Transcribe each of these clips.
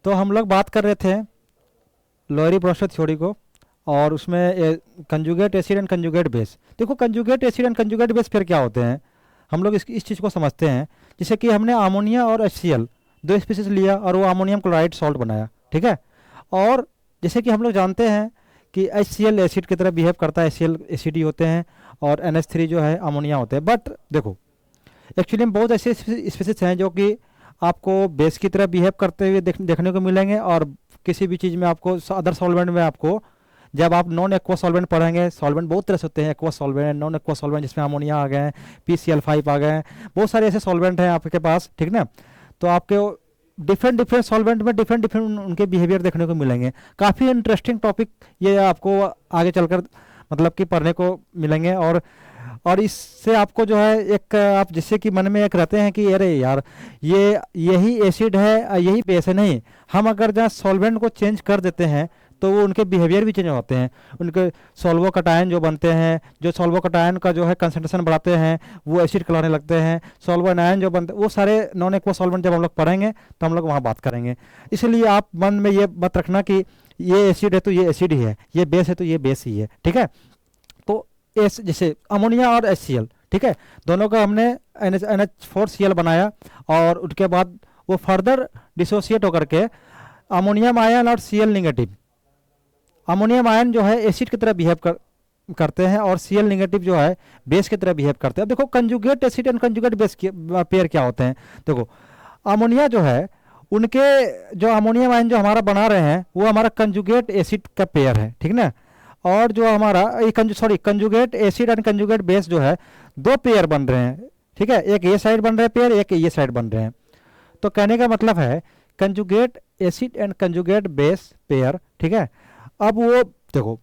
तो हम लोग बात कर रहे थे लोअरी प्रोसेस थ्योरी को, और उसमें conjugate acid and conjugate base. देखो conjugate acid and conjugate base फिर क्या होते हैं, हम लोग इस चीज़ को समझते हैं। जैसे कि हमने अमोनिया और HCl दो स्पीसीज लिया और वो अमोनियम क्लोराइड सॉल्ट बनाया, ठीक है। और जैसे कि हम लोग जानते हैं कि HCl एसिड की तरह बिहेव करता है, HCl एसिड ही होते हैं, और NH3 जो है अमोनिया होते हैं। बट देखो एक्चुअली में बहुत ऐसे स्पीसीज हैं जो कि आपको बेस की तरह बिहेव करते हुए देखने को मिलेंगे, और किसी भी चीज़ में आपको अदर सॉल्वेंट में आपको, जब आप नॉन एक्वा सॉल्वेंट पढ़ेंगे, सॉल्वेंट बहुत तरह से होते हैं, aqua solvent, non aqua solvent, जिसमें अमोनिया आ गए हैं, PCl5 आ गए हैं, बहुत सारे ऐसे सॉल्वेंट हैं आपके पास, ठीक ना। तो आपके डिफरेंट डिफरेंट सॉल्वेंट में डिफरेंट डिफरेंट उनके बिहेवियर देखने को मिलेंगे। काफ़ी इंटरेस्टिंग टॉपिक ये आपको आगे चलकर मतलब कि पढ़ने को मिलेंगे। और इससे आपको जो है एक आप जिससे कि मन में एक रहते हैं कि अरे यार ये यही एसिड है यही बेस है, नहीं, हम अगर जहाँ सॉल्वेंट को चेंज कर देते हैं तो वो उनके बिहेवियर भी चेंज होते हैं। उनके सॉल्वो कटायन जो बनते हैं, जो सॉल्वो कटायन का जो है कंसंट्रेशन बढ़ाते हैं, वो एसिड कहलाने लगते हैं। सॉल्वो एनायन जो बनते हैं, वो सारे नॉन एक्वा सॉल्वेंट जब हम लोग पढ़ेंगे तो हम लोग वहाँ बात करेंगे। इसलिए आप मन में ये बात रखना कि ये एसिड है तो ये एसिड ही है, ये बेस है तो ये बेस ही है, ठीक है। तो एस जैसे अमोनिया और HCl, ठीक है, दोनों का हमने NH4Cl बनाया, और उसके बाद वो फर्दर डिसोसिएट होकर के अमोनियम आयन और Cl निगेटिव, अमोनियम आयन जो है एसिड की तरह बिहेव करते हैं, और Cl निगेटिव जो है बेस की तरह बिहेव करते हैं। अब देखो conjugate acid and conjugate base के पेयर क्या होते हैं। देखो अमोनिया जो है, उनके जो अमोनियम आयन जो हमारा बना रहे हैं वो हमारा कंजुगेट एसिड का पेयर है, ठीक ना। और जो हमारा conjugate acid and conjugate base जो है, दो पेयर बन रहे हैं, ठीक है, एक ये साइड बन रहे हैं पेयर, एक ये साइड बन रहे हैं। तो कहने का मतलब है conjugate acid and conjugate base pair, ठीक है। अब वो देखो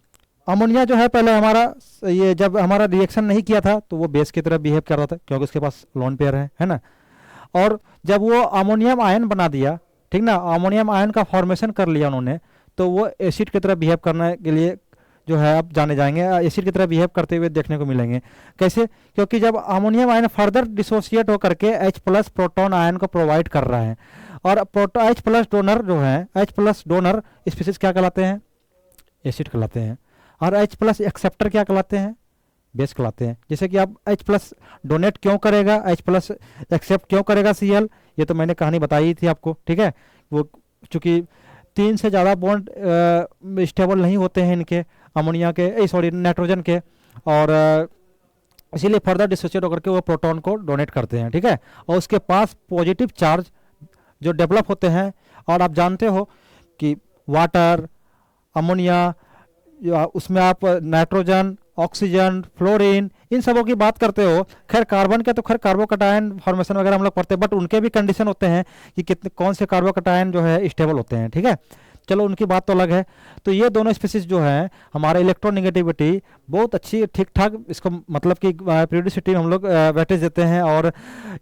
अमोनिया जो है पहले हमारा ये जब हमारा रिएक्शन नहीं किया था तो वो बेस की तरह बिहेव कर रहा था, क्योंकि उसके पास लोन पेयर है ना। और जब वो अमोनियम आयन बना दिया, ठीक ना, अमोनियम आयन का फॉर्मेशन कर लिया उन्होंने, तो वो एसिड की तरह बिहेव करने के लिए जो है आप जाने जाएंगे, एसिड की तरह बिहेव करते हुए देखने को मिलेंगे। कैसे? क्योंकि जब अमोनियम आयन फर्दर डिसोसिएट होकर के H+ प्रोटॉन आयन को प्रोवाइड कर रहा है, और H+ डोनर जो है, H+ डोनर स्पीसीज क्या कहलाते हैं, एसिड कहलाते हैं, और H+ एक्सेप्टर क्या कहलाते हैं, बेस कहलाते हैं। जैसे कि आप H+ डोनेट क्यों करेगा, H+ एक्सेप्ट क्यों करेगा Cl, ये तो मैंने कहानी बताई थी आपको, ठीक है। वो चूंकि 3 से ज़्यादा बॉन्ड स्टेबल नहीं होते हैं इनके, अमोनिया के सॉरी नाइट्रोजन के, और इसीलिए फर्दर डिसोसिएट होकर के वो प्रोटॉन को डोनेट करते हैं, ठीक है। और उसके पास पॉजिटिव चार्ज जो डेवलप होते हैं, और आप जानते हो कि वाटर, अमोनिया, उसमें आप नाइट्रोजन, ऑक्सीजन, फ्लोरीन, इन सबों की बात करते हो। खैर कार्बन के तो खैर कार्बोकटायन फॉर्मेशन वगैरह हम लोग पढ़ते हैं, बट उनके भी कंडीशन होते हैं कि कितने कौन से कार्बोकटायन जो है स्टेबल होते हैं, ठीक है। चलो उनकी बात तो अलग है। तो ये दोनों स्पीसीज जो हैं, हमारा इलेक्ट्रोनिगेटिविटी बहुत अच्छी ठीक ठाक, इसको मतलब कि पीरियोडिसिटी हम लोग वेटेज देते हैं, और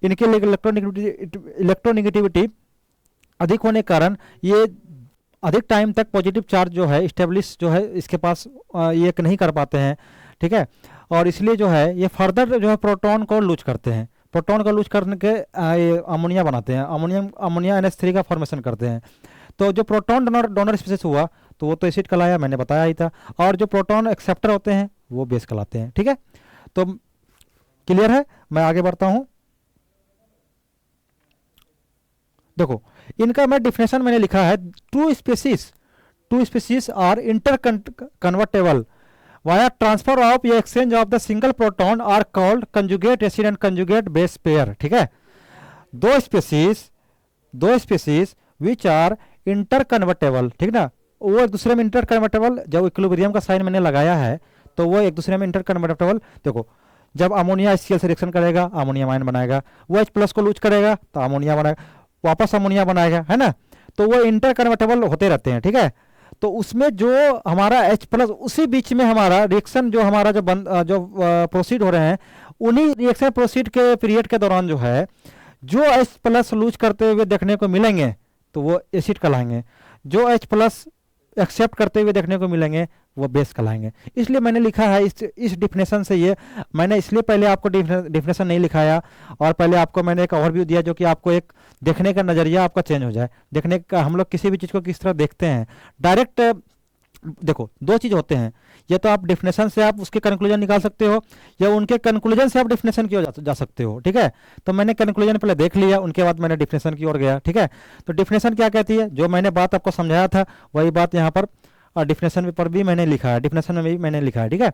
इनके लिए इलेक्ट्रोनिगेटिविटी अधिक होने के कारण ये अधिक टाइम तक पॉजिटिव चार्ज जो है स्टेब्लिश जो है इसके पास ये नहीं कर पाते हैं, ठीक है। और इसलिए जो है ये फर्दर जो है प्रोटॉन को लूज करते हैं, प्रोटॉन को लूज करने के अमोनिया बनाते हैं, अमोनिया NH3 का फॉर्मेशन करते हैं। तो जो प्रोटॉन डोनर स्पीसीज हुआ तो वो तो एसिड कहलाया, मैंने बताया ही था, और जो प्रोटॉन एक्सेप्टर होते हैं वो बेस कहलाते हैं, ठीक है। तो क्लियर है, मैं आगे बढ़ता हूं। देखो इनका मैं डिफिनेशन मैंने लिखा है, two species are inter convertible via transfer of या exchange of the single proton are called conjugate acid and conjugate base pair, ठीक है। दो species which are inter convertible, ठीक ना, वो एक दूसरे में इंटर कन्वर्टेबल, जब इक्विलिब्रियम का साइन मैंने लगाया है तो वो एक दूसरे में इंटर कन्वर्टेबल। देखो जब अमोनिया HCl से रिएक्शन करेगा अमोनियम आयन बनाएगा, वो H+ को लूज करेगा तो अमोनिया बनाएगा, वापस अमोनिया बनाएगा, है ना। तो वो इंटर कन्वर्टेबल होते रहते हैं, ठीक है। तो उसमें जो हमारा H+ उसी बीच में हमारा रिएक्शन जो हमारा जो प्रोसीड हो रहे हैं, उन्हीं रिएक्शन प्रोसीड के पीरियड के दौरान जो है जो H+ लूज करते हुए देखने को मिलेंगे तो वो एसिड कहलाएंगे, जो H+ एक्सेप्ट करते हुए देखने को मिलेंगे वो बेस कहलाएंगे। इसलिए मैंने लिखा है इस डिफिनेशन से ये, मैंने इसलिए पहले आपको डिफिनेशन नहीं लिखाया और पहले आपको मैंने एक ओवरव्यू दिया जो कि आपको एक देखने का नज़रिया आपका चेंज हो जाए, देखने का हम लोग किसी भी चीज़ को किस तरह देखते हैं। डायरेक्ट देखो दो चीज़ होते हैं, या तो आप डिफिनेशन से आप उसके कंक्लूजन निकाल सकते हो या उनके कंक्लूजन से आप डिफिनेशन की ओर जा सकते हो। ठीक है, तो मैंने कंक्लूजन पहले देख लिया, उनके बाद मैंने डिफिनेशन की ओर गया। ठीक है, तो डिफिनेशन क्या कहती है, जो मैंने बात आपको समझाया था वही बात यहाँ पर डिफिनेशन पर भी मैंने लिखा है, डिफिनेशन में भी मैंने लिखा है। ठीक है,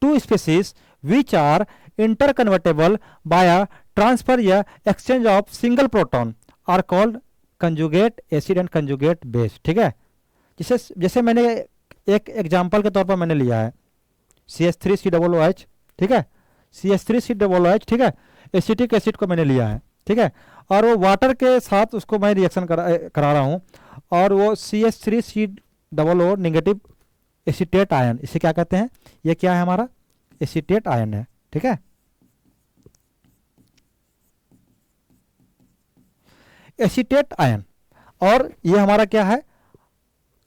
two species which are inter convertible by transfer या exchange of single proton are called conjugate acid and conjugate base. ठीक है, जैसे मैंने एक एग्जाम्पल के तौर पर मैंने लिया है CH3COOH। ठीक है, CH3COOH। ठीक है, एसिटिक एसिड को मैंने लिया है। ठीक है, और वो वाटर के साथ उसको मैं रिएक्शन करा रहा हूँ और वो CH3COO नेगेटिव एसिटेट आयन, इसे क्या कहते हैं, ये क्या है हमारा एसिटेट आयन है। ठीक है, एसिटेट आयन, और ये हमारा क्या है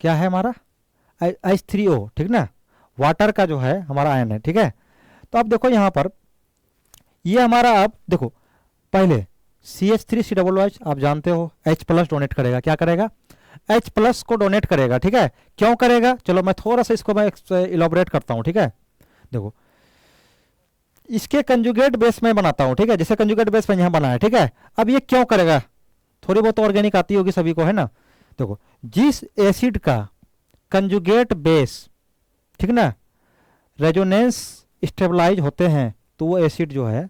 हमारा H3O। ठीक ना, वाटर का जो है हमारा आयन है। ठीक है, तो अब देखो यहाँ पर ये हमारा, अब देखो पहले CH3COOH आप जानते हो H+ डोनेट करेगा, क्या करेगा, H+ को डोनेट करेगा। ठीक है, क्यों करेगा, चलो मैं थोड़ा सा इसको मैं इलाबोरेट करता हूँ। ठीक है, देखो इसके कंजुगेट बेस में बनाता हूँ। ठीक है, जैसे कंजुगेट बेस में यहाँ बना है। ठीक है, अब ये क्यों करेगा, थोड़ी बहुत ऑर्गेनिक आती होगी सभी को, है ना। देखो जिस एसिड का कंजुगेट बेस, ठीक ना, रेजोनेंस स्टेबलाइज होते हैं तो वो एसिड जो है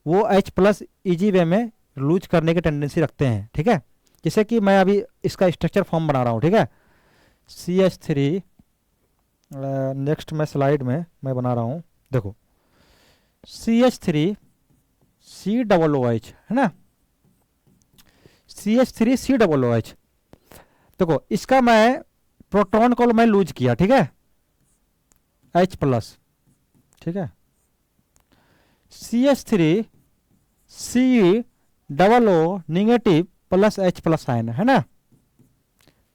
वो H+ इजी वे में लूज करने की टेंडेंसी रखते हैं। ठीक है, जैसे कि मैं अभी इसका स्ट्रक्चर फॉर्म बना रहा हूँ। ठीक है, CH3 नेक्स्ट मैं स्लाइड में मैं बना रहा हूँ, देखो CH3COOH है ना, CH3COOH। देखो इसका मैं प्रोटॉन को मैं लूज किया। ठीक है, H+। ठीक है, CH3COO negative plus H+ ion है ना।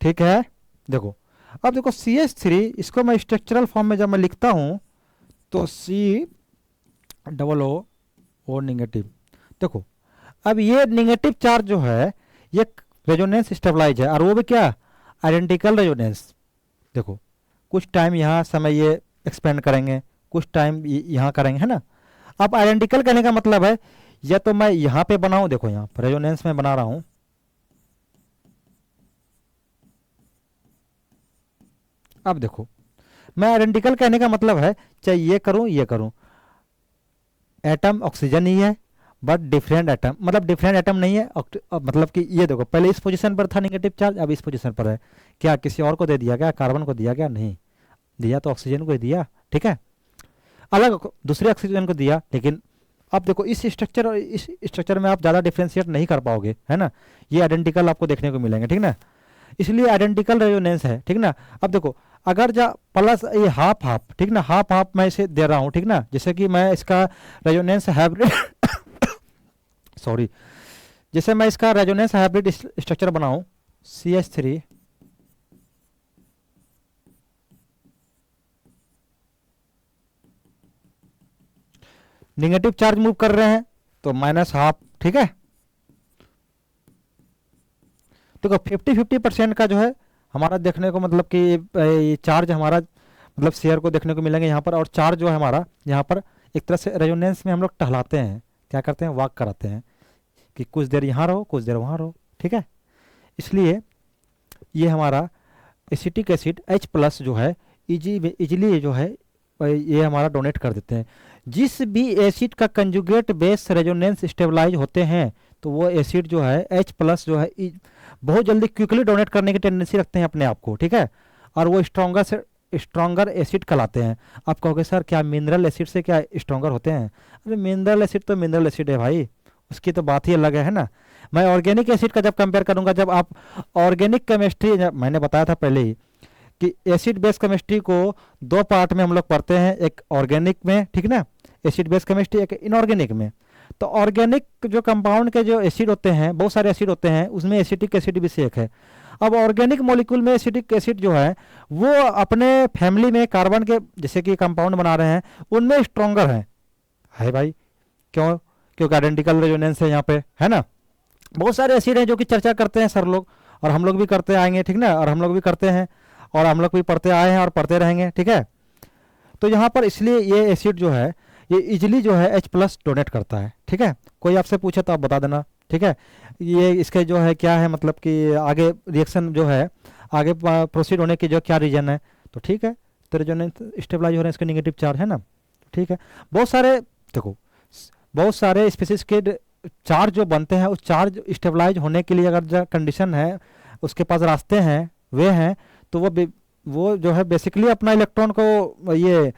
ठीक है, देखो अब देखो CH3, इसको मैं स्ट्रक्चरल फॉर्म में जब मैं लिखता हूं तो COO नेगेटिव। देखो अब ये नेगेटिव चार्ज जो है ये रेजोनेंस स्टेबलाइज है, और वो भी क्या, आइडेंटिकल रेजोनेंस। देखो कुछ टाइम यहाँ समय ये एक्सपेंड करेंगे, कुछ टाइम यहाँ करेंगे, है ना। अब आइडेंटिकल कहने का मतलब है, या तो मैं यहाँ पे बनाऊं, देखो यहाँ पर रेजोनेंस में बना रहा हूं, अब देखो मैं आइडेंटिकल कहने का मतलब है चाहे ये करूं, एटम ऑक्सीजन ही है बट डिफरेंट एटम, मतलब डिफरेंट एटम नहीं है, मतलब कि ये देखो पहले इस पोजीशन पर था नेगेटिव चार्ज, अब इस पोजीशन पर है, क्या किसी और को दे दिया क्या, कार्बन को दिया क्या, नहीं दिया, तो ऑक्सीजन को ही दिया। ठीक है, अलग दूसरे ऑक्सीजन को दिया, लेकिन अब देखो इस स्ट्रक्चर और इस स्ट्रक्चर में आप ज़्यादा डिफ्रेंशिएट नहीं कर पाओगे, है ना, ये आइडेंटिकल आपको देखने को मिलेंगे। ठीक ना, इसलिए आइडेंटिकल रेजोनेंस है। ठीक ना, अब देखो अगर जा प्लस ये हाफ हाफ, ठीक ना, हाफ हाफ मैं इसे दे रहा हूँ। ठीक ना, जैसे कि मैं इसका रेजोनेंस हाइब्रिड सॉरी, जैसे मैं इसका रेजोनेंस हाइब्रिड स्ट्रक्चर बनाऊं, CH3 नेगेटिव चार्ज मूव कर रहे हैं तो -½ ठीक है, देखो 50-50% का जो है हमारा देखने को, मतलब कि ये चार्ज हमारा मतलब शेयर को देखने को मिलेंगे यहाँ पर, और चार्ज जो है हमारा यहाँ पर एक तरह से रेजोनेंस में हम लोग टहलाते हैं, क्या करते हैं, वॉक कराते हैं कि कुछ देर यहाँ रहो कुछ देर वहाँ रहो। ठीक है, इसलिए ये हमारा एसिटिक एसिड H+ जो है इजीली जो है ये हमारा डोनेट कर देते हैं। जिस भी एसिड का कंजुगेट बेस रेजोनेंस स्टेबलाइज होते हैं तो वो एसिड जो है H+ जो है बहुत जल्दी क्विकली डोनेट करने की टेंडेंसी रखते हैं अपने आप को। ठीक है, और वो स्ट्रॉन्गर एसिड कहलाते हैं। आप कहोगे सर क्या मिनरल एसिड से क्या स्ट्रॉन्गर होते हैं, अरे मिनरल एसिड तो मिनरल एसिड है भाई, उसकी तो बात ही अलग है ना। मैं ऑर्गेनिक एसिड का जब कंपेयर करूंगा, जब आप ऑर्गेनिक केमिस्ट्री, मैंने बताया था पहले ही कि एसिड बेस केमिस्ट्री को 2 पार्ट में हम लोग पढ़ते हैं, एक ऑर्गेनिक में, ठीक ना, एसिड बेस केमिस्ट्री, एक इनऑर्गेनिक में। तो ऑर्गेनिक जो कंपाउंड के जो एसिड होते हैं, बहुत सारे एसिड होते हैं, उसमें एसिटिक एसिड भी से एक है। अब ऑर्गेनिक मॉलिक्यूल में एसिटिक एसिड जो है वो अपने फैमिली में कार्बन के जैसे कि कंपाउंड बना रहे हैं उनमें स्ट्रोंगर है भाई। क्यों? क्योंकि आइडेंटिकल रेजोनेंस है यहाँ पे, है ना। बहुत सारे एसिड हैं जो कि चर्चा करते हैं सर लोग, और हम लोग भी करते आएंगे, ठीक ना, और हम लोग भी करते हैं और हम लोग भी पढ़ते आए हैं और पढ़ते रहेंगे, ठीक है। तो यहाँ पर इसलिए ये एसिड जो है ये इजिली जो है H+ डोनेट करता है, ठीक है। कोई आपसे पूछे तो आप बता देना, ठीक है। ये इसके जो है क्या है, मतलब कि आगे रिएक्शन जो है आगे प्रोसीड होने की जो क्या रीजन है, तो ठीक है। तो रेजोनेंस स्टेबलाइज हो रहे हैं, इसके नेगेटिव चार्ज है ना, ठीक है। बहुत सारे देखो बहुत सारे स्पीसीज के चार्ज जो बनते हैं उस चार्ज स्टेबलाइज होने के लिए अगर जो कंडीशन है उसके पास रास्ते हैं, वे हैं, तो वो जो है बेसिकली अपना इलेक्ट्रॉन को ये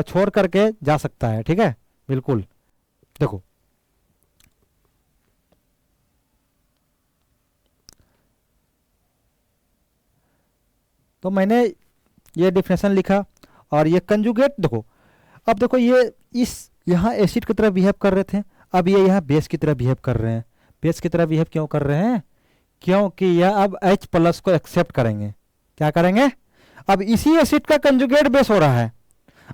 छोड़ करके जा सकता है, ठीक है, बिल्कुल। देखो तो मैंने ये डिफिनेशन लिखा और ये कंजुगेट देखो। अब देखो ये इस यहाँ एसिड की तरह बिहेव कर रहे थे, अब ये यहाँ बेस की तरह बिहेव कर रहे हैं। बेस की तरह बिहेव क्यों कर रहे हैं? क्योंकि यह अब H+ को एक्सेप्ट करेंगे। क्या करेंगे? अब इसी एसिड का कंजुगेट बेस हो रहा है।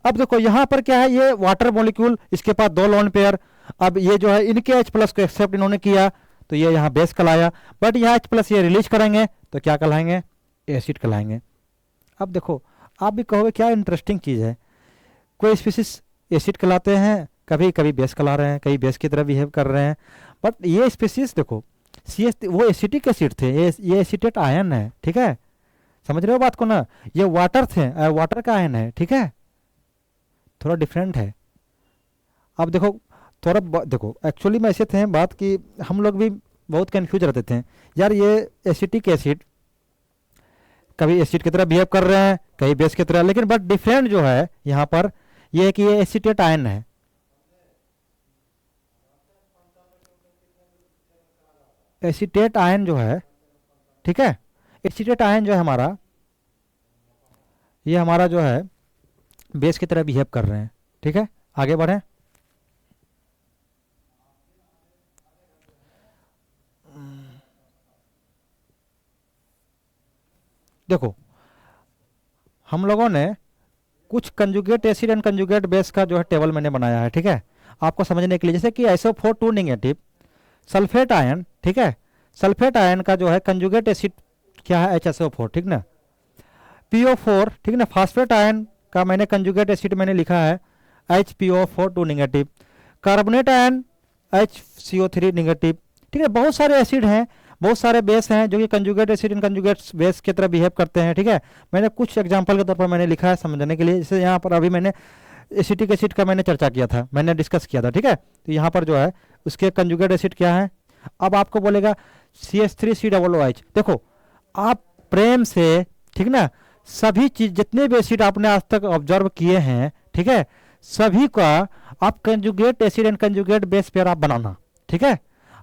अब देखो यहाँ पर क्या है, ये वाटर मॉलिक्यूल, इसके पास 2 लोन पेयर, अब ये जो है इनके H+ को एक्सेप्ट इन्होंने किया तो ये यहाँ बेस कहलाया, बट यहाँ H+ ये रिलीज करेंगे तो क्या कहलाएंगे? एसिड कहलाएंगे। अब देखो आप भी कहोगे क्या इंटरेस्टिंग चीज़ है, कोई स्पीसीज एसिड कहलाते हैं, कभी कभी बेस कहला रहे हैं, कभी बेस की तरह बिहेव कर रहे हैं, बट ये स्पीसीज देखो CH वो एसिटिक एसिड थे, ये एसिटेट आयन है, ठीक है। समझ रहे हो बात को ना, ये वाटर थे, वाटर का आयन है, ठीक है, थोड़ा डिफरेंट है। अब देखो थोड़ा देखो एक्चुअली में ऐसे थे बात कि हम लोग भी बहुत कंफ्यूज रहते थे यार, ये एसिटिक एसिड कभी एसिड की तरह बिहेव कर रहे हैं कभी बेस की तरह, लेकिन बट डिफरेंट जो है यहाँ पर ये है कि ये एसिटेट आयन है। एसिटेट आयन जो है, ठीक है, एसिटेट आयन जो है हमारा, ये हमारा जो है बेस की तरह बिहेव कर रहे हैं, ठीक है। आगे बढ़ें। देखो हम लोगों ने कुछ conjugate acid and conjugate base का जो है टेबल मैंने बनाया है, ठीक है, आपको समझने के लिए। जैसे कि SO4 2 नेगेटिव सल्फेट आयन, ठीक है, सल्फेट आयन का जो है कंजुगेट एसिड क्या है? HSO4, ठीक ना। PO4, ठीक ना, फास्फेट आयन का मैंने कंजुगेट एसिड मैंने लिखा है HPO4 2 negative. Carbonate ion HCO3 negative, ठीक है। बहुत सारे एसिड हैं, बहुत सारे बेस हैं जो कि conjugate acid and conjugate base की तरह बिहेव करते हैं, ठीक है। मैंने कुछ एग्जांपल के तौर पर मैंने लिखा है समझने के लिए। जैसे यहाँ पर अभी मैंने एसिटिक एसिड का मैंने चर्चा किया था, मैंने डिस्कस किया था, ठीक है। तो यहाँ पर जो है उसके कंजुगेट एसिड क्या है। अब आपको बोलेगा CH3COOH। देखो आप प्रेम से, ठीक ना, सभी चीज जितने भी एसिड आपने आज तक ऑब्जर्व किए हैं, ठीक है, सभी का आप conjugate acid and conjugate base pair आप बनाना, ठीक है।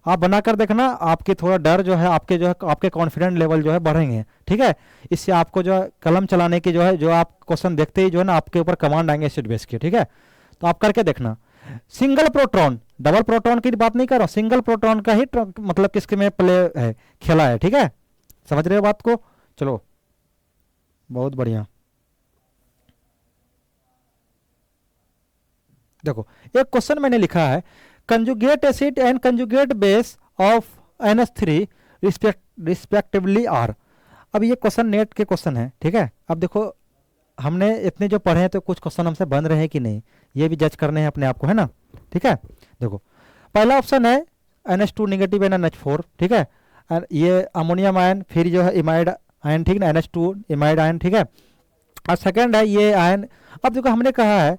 आप बनाकर देखना, आपके थोड़ा डर जो है आपके जो है आपके कॉन्फिडेंट लेवल जो है बढ़ेंगे, ठीक है। इससे आपको जो है कलम चलाने की जो है, जो आप क्वेश्चन देखते ही जो है ना आपके ऊपर कमांड आएंगे एसिड बेस के, ठीक है। तो आप करके देखना। सिंगल प्रोटॉन, डबल प्रोटॉन की बात नहीं कर रहा, सिंगल प्रोटॉन का ही मतलब किसके में प्ले है, खेला है, ठीक है। समझ रहे हो बात को? चलो बहुत बढ़िया। देखो एक क्वेश्चन मैंने लिखा है, conjugate acid and conjugate base of NH3 respectively are. अब ये क्वेश्चन नेट के क्वेश्चन है, ठीक है। अब देखो हमने इतने जो पढ़े हैं तो कुछ क्वेश्चन हमसे बन रहे हैं कि नहीं, ये भी जज करने हैं अपने आप को, है ना, ठीक है। देखो पहला ऑप्शन है NH2 नेगेटिव एंड NH4, ठीक है, ये अमोनियम आयन, फिर जो है इमाइड आयन, ठीक ना, NH2 इमाइड आयन, ठीक है। और सेकंड है ये आयन। अब देखो हमने कहा है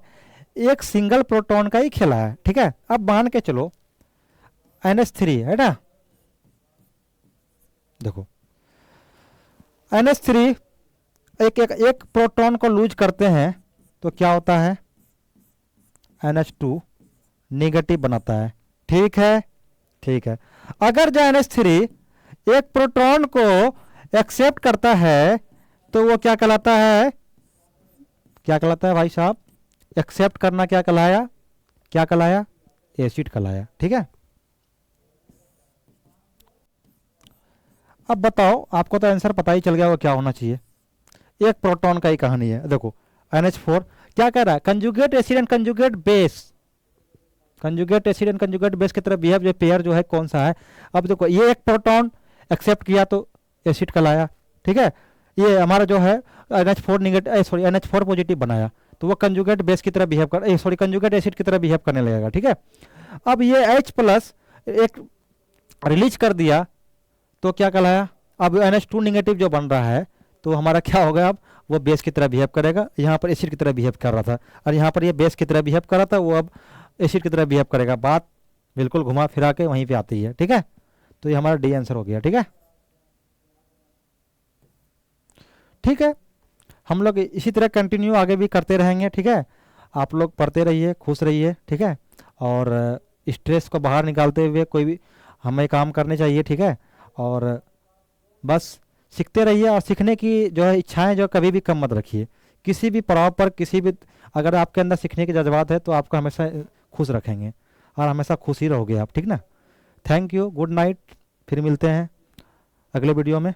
एक सिंगल प्रोटॉन का ही खेला है, ठीक है। अब मान के चलो NH3 है ना, देखो NH3 एक प्रोटॉन को लूज करते हैं तो क्या होता है? NH2 नेगेटिव बनाता है, ठीक है, ठीक है। अगर जो NH3 एक प्रोटॉन को एक्सेप्ट करता है तो वो क्या कहलाता है? क्या कहलाता है भाई साहब? एक्सेप्ट करना क्या कहलाया? क्या कहलाया? एसिड कहलाया, ठीक है। अब बताओ, आपको तो आंसर पता ही चल गया वो क्या होना चाहिए। एक प्रोटॉन का ही कहानी है। देखो NH4 क्या कह रहा है, conjugate acid and conjugate base, conjugate acid and conjugate base की तरह बिहेव, जो पेयर जो है कौन सा है। अब देखो ये एक प्रोटॉन एक्सेप्ट किया तो एसिड कहलाया, ठीक है। ये हमारा जो है NH4 negative, sorry NH4 positive बनाया, तो वो कंजुगेट बेस की तरह बिहेव कर, सॉरी कंजुगेट एसिड की तरह बिहेव करने लगेगा, ठीक है। अब ये H प्लस एक रिलीज कर दिया तो क्या कहलाया, अब NH2 निगेटिव जो बन रहा है तो हमारा क्या होगा, अब वो बेस की तरह बिहेव करेगा, यहाँ पर एसिड की तरह बिहेव कर रहा था, और यहाँ पर ये बेस की तरह बिहेव कर रहा था, वो अब एसिड की तरह बिहेव करेगा। बात बिल्कुल घुमा फिरा के वहीं पे आती है, ठीक है। तो ये हमारा डी आंसर हो गया, ठीक है। ठीक है, हम लोग इसी तरह कंटिन्यू आगे भी करते रहेंगे, ठीक है। आप लोग पढ़ते रहिए, खुश रहिए, ठीक है। और स्ट्रेस को बाहर निकालते हुए कोई भी हमें काम करने चाहिए, ठीक है। और बस सीखते रहिए, और सीखने की जो है इच्छाएं जो कभी भी कम मत रखिए। किसी भी पड़ाव पर, किसी भी, अगर आपके अंदर सीखने के जज्बात है तो आपको हमेशा खुश रखेंगे, और हमेशा खुश ही रहोगे आप, ठीक ना। थैंक यू, गुड नाइट, फिर मिलते हैं अगले वीडियो में।